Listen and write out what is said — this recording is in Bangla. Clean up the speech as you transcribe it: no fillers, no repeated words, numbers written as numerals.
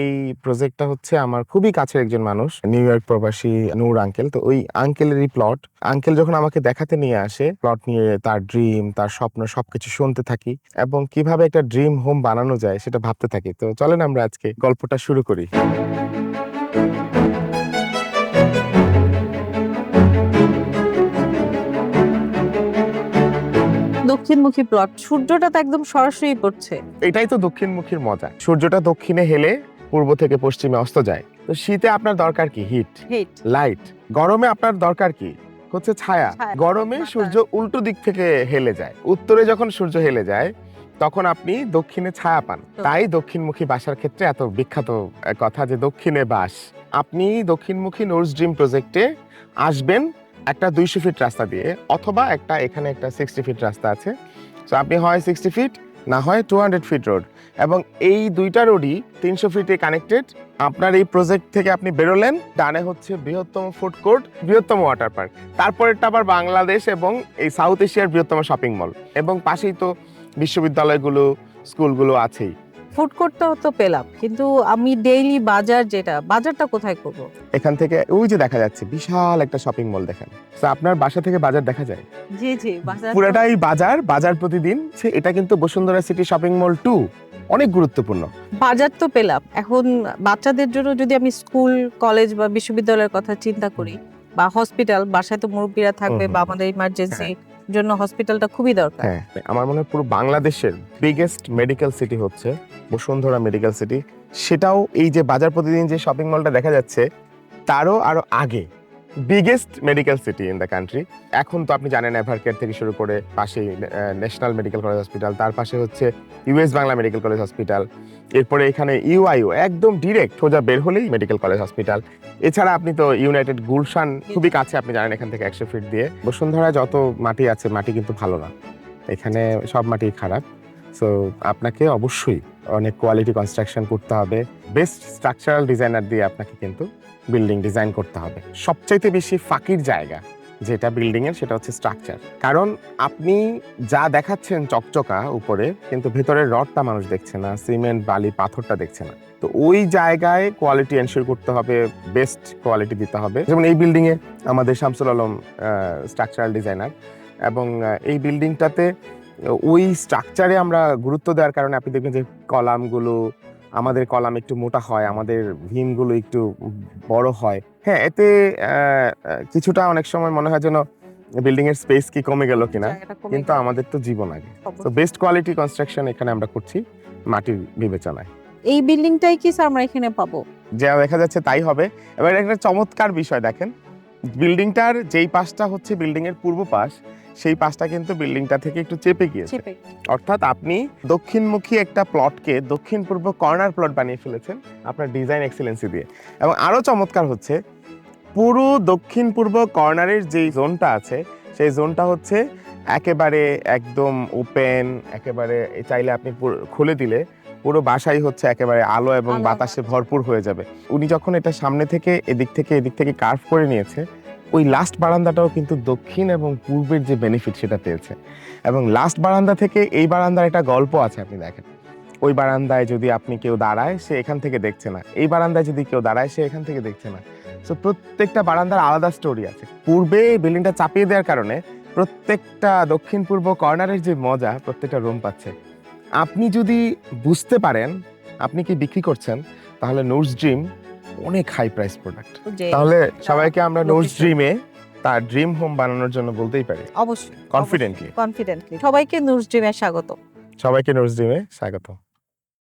এই প্রজেক্টটা হচ্ছে আমার খুবই কাছের একজন মানুষ, নিউ ইয়র্ক প্রবাসী নূর আঙ্কেল। তো ওই আঙ্কেলেরই প্লট। আঙ্কেল যখন আমাকে দেখাতে নিয়ে আসে প্লট নিয়ে, তার ড্রিম, তার স্বপ্ন সবকিছু শুনতে থাকি এবং কিভাবে একটা ড্রিম হোম বানানো যায় সেটা ভাবতে থাকি। তো চলেন আমরা আজকে গল্পটা শুরু করি। দক্ষিণমুখী প্লট, সূর্যটা তো একদম সরাসরি পড়ছে। এটাই তো দক্ষিণমুখীর মজা, সূর্যটা দক্ষিণে হেলে পূর্ব থেকে পশ্চিমে অস্ত যায়। তো শীতে আপনার দরকার কি? Heat, light. গরমে আপনার দরকার কি? হচ্ছে ছায়া। গরমে সূর্য উল্টো দিক থেকে হেলে যায়, উত্তরে যখন সূর্য হেলে যায় তখন আপনি দক্ষিণে ছায়া পান। তাই দক্ষিণমুখী বাসার ক্ষেত্রে এত বিখ্যাত কথা যে দক্ষিণে বাস। আপনি দক্ষিণমুখী নোরস ড্রিম প্রজেক্টে আসবেন একটা 200 ফিট রাস্তা দিয়ে, অথবা এখানে একটা 60 ফিট রাস্তা আছে। তো আপনি হয় 60 ফিট না হয় 200 ফিট রোড, এবং এই দুইটা রোডই 300 ফিটে কানেক্টেড। আপনার এই প্রজেক্ট থেকে আপনি বেরোলেন, ডানে হচ্ছে বৃহত্তম ফুড কোর্ট, বৃহত্তম ওয়াটার পার্ক, তারপরেরটা আবার বাংলাদেশ এবং এই সাউথ এশিয়ার বৃহত্তম শপিং মল, এবং পাশেই তো বিশ্ববিদ্যালয়গুলো, স্কুলগুলো আছেই। ফুড কোর্টটা তো পেলাম, কিন্তু আমি ডেইলি বাজারটা কোথায় করব? এখান থেকে ওই যে দেখা যাচ্ছে বিশাল একটা শপিং মল, দেখেন। তো আপনার বাসা থেকে বাজার দেখা যায়? জি জি, বাজার পুরোটাই বাজার প্রতিদিন। এটা কিন্তু বসুন্ধরা সিটি শপিং মল 2, অনেক গুরুত্বপূর্ণ। বাজার তো পেলাম, এখন বাচ্চাদের জন্য যদি আমি স্কুল, কলেজ বা বিশ্ববিদ্যালয়ের কথা চিন্তা করি, বা হসপিটাল, বাসায় তো মুরব্বীরা থাকবে, বা আমাদের ইমার্জেন্সি জন্য হসপিটালটা খুবই দরকার। হ্যাঁ, আমার মনে হয় পুরো বাংলাদেশের বিগেস্ট মেডিকেল সিটি হচ্ছে বসুন্ধরা মেডিকেল সিটি। সেটাও এই যে বাজার প্রতিদিন যে শপিং মলটা দেখা যাচ্ছে তারও আরো আগে biggest medical city in the country. এখন তো আপনি জানেন এভারকেয়ার থেকে শুরু করে পাশে ন্যাশনাল মেডিকেল কলেজ হসপিটাল, তার পাশে হচ্ছে US Bangla medical college hospital, এরপরে এখানে ইউআইও একদম ডিরেক্ট সোজা বের হলেই মেডিকেল কলেজ হসপিটাল। এছাড়া আপনি তো ইউনাইটেড গুলশান খুবই কাছে, আপনি জানেন এখান থেকে 100 ফিট দিয়ে। বসুন্ধরা যত মাটি আছে, মাটি কিন্তু ভালো না, এখানে সব মাটি খারাপ। সো আপনাকে অবশ্যই অনেক কোয়ালিটি কনস্ট্রাকশন করতে হবে, বেস্ট স্ট্রাকচারাল ডিজাইনার দিয়ে আপনাকে কিন্তু বিল্ডিং ডিজাইন করতে হবে। সবচাইতে বেশি ফাঁকির জায়গা যেটা বিল্ডিং এর, সেটা হচ্ছে স্ট্রাকচার। কারণ আপনি যা দেখাচ্ছেন চকচকা উপরে, কিন্তু ভেতরের রডটা মানুষ দেখছে না, সিমেন্ট, বালি, পাথরটা দেখছে না। তো ওই জায়গায় কোয়ালিটি এনশিওর করতে হবে, বেস্ট কোয়ালিটি দিতে হবে। যেমন এই বিল্ডিং এ আমাদের শামসুল আলম স্ট্রাকচারাল ডিজাইনার, এবং এই বিল্ডিংটাতে ওই স্ট্রাকচারে আমরা গুরুত্ব দেওয়ার কারণে আপনি দেখবেন যে কলামগুলো, আমাদের কলাম একটু মোটা হয়, আমাদের ভীমগুলো একটু বড় হয়। হ্যাঁ, এতে কিছুটা অনেক সময় মনে হয় যেন বিল্ডিং এর স্পেস কি কমে গেল কিনা, কিন্তু আমাদের তো জীবন আগে। তো বেস্ট কোয়ালিটি কনস্ট্রাকশন এখানে আমরা করছি মাটির বিবেচনায়। এই বিল্ডিংটাই কি স্যার আমরা এখানে পাবো? যা দেখা যাচ্ছে তাই হবে। এবার একটা চমৎকার বিষয় দেখেন, বিল্ডিংটার যেই পাশটা হচ্ছে বিল্ডিং এর পূর্ব পাশ, সেই পাশটা কিন্তু বিল্ডিংটা থেকে একটু চেপে গিয়েছে। অর্থাৎ আপনি দক্ষিণমুখী একটা প্লটকে দক্ষিণ পূর্ব কর্নার প্লট বানিয়ে ফেলেছেন আপনার ডিজাইন এক্সেলেন্সি দিয়ে। এবং আরো চমৎকার হচ্ছে, পুরো দক্ষিণ পূর্ব কর্নারের যেই জোনটা আছে, সেই জোনটা হচ্ছে একেবারে একদম ওপেন, একেবারে চাইলে আপনি খুলে দিলে পুরো বাসাই হচ্ছে একেবারে আলো এবং বাতাসে ভরপুর হয়ে যাবে। উনি যখন এটা সামনে থেকে এদিক থেকে কার্ভ করে নিয়েছে, ওই লাস্ট বারান্দাটাও কিন্তু দক্ষিণ এবং পূর্বের যে বেনিফিট সেটা পেয়েছে। এবং লাস্ট বারান্দা থেকে এই বারান্দার একটা গল্প আছে, আপনি দেখেন। ওই বারান্দায় যদি আপনি কেউ দাঁড়ায়, সে এখান থেকে দেখছে না, এই বারান্দায় যদি কেউ দাঁড়ায়, সে এখান থেকে দেখছে না। সো প্রত্যেকটা বারান্দার আলাদা স্টোরি আছে। পূর্বে বিল্ডিংটা চাপিয়ে দেওয়ার কারণে প্রত্যেকটা দক্ষিণ পূর্ব কর্নারের যে মজা, প্রত্যেকটা রুম পাচ্ছে। আপনি যদি বুঝতে পারেন আপনি কি বিক্রি করছেন, তাহলে নোরস ড্রিম অনেক হাই প্রাইস প্রোডাক্ট। তাহলে সবাইকে আমরা নোরস ড্রিমে তার ড্রিম হোম বানানোর জন্য বলতেই পারি অবশ্যই, কনফিডেন্টলি। সবাইকে নোরস ড্রিমে স্বাগত। সবাইকে নোরস ড্রিমে স্বাগত।